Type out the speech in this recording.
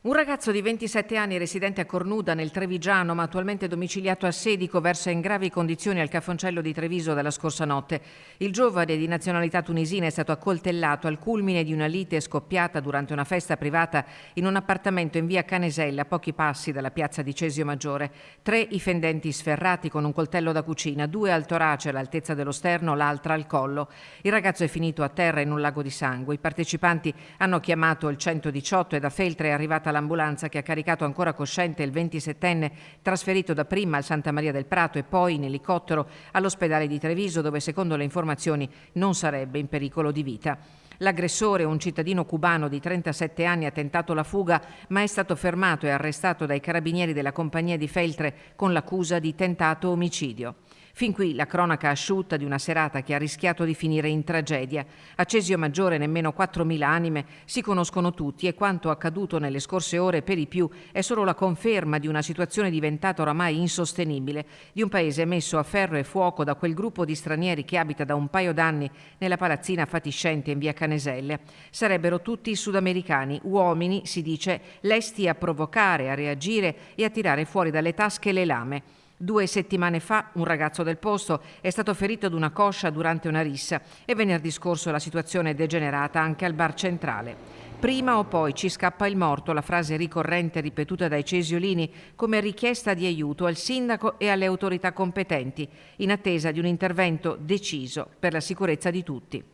Un ragazzo di 27 anni residente a Cornuda nel Trevigiano, ma attualmente domiciliato a Sedico, versa in gravi condizioni al Cafoncello di Treviso dalla scorsa notte. Il giovane di nazionalità tunisina è stato accoltellato al culmine di una lite scoppiata durante una festa privata in un appartamento in via Canesella, a pochi passi dalla piazza di Cesio Maggiore. 3 i fendenti sferrati con un coltello da cucina, 2 al torace all'altezza dello sterno, l'altra al collo. Il ragazzo è finito a terra in un lago di sangue. I partecipanti hanno chiamato il 118 e da Feltre è arrivata l'ambulanza che ha caricato ancora cosciente il 27enne, trasferito dapprima al Santa Maria del Prato e poi in elicottero all'ospedale di Treviso, dove secondo le informazioni non sarebbe in pericolo di vita. L'aggressore, un cittadino cubano di 37 anni, ha tentato la fuga, ma è stato fermato e arrestato dai carabinieri della compagnia di Feltre con l'accusa di tentato omicidio. Fin qui la cronaca asciutta di una serata che ha rischiato di finire in tragedia. A Cesio Maggiore nemmeno 4.000 anime si conoscono tutti e quanto accaduto nelle scorse ore per i più è solo la conferma di una situazione diventata oramai insostenibile, di un paese messo a ferro e fuoco da quel gruppo di stranieri che abita da un paio d'anni nella palazzina fatiscente in via Caneselle. Sarebbero tutti sudamericani, uomini, si dice, lesti a provocare, a reagire e a tirare fuori dalle tasche le lame. 2 settimane fa un ragazzo del posto è stato ferito ad una coscia durante una rissa e venerdì scorso la situazione è degenerata anche al bar centrale. Prima o poi ci scappa il morto, la frase ricorrente ripetuta dai cesiolini come richiesta di aiuto al sindaco e alle autorità competenti, in attesa di un intervento deciso per la sicurezza di tutti.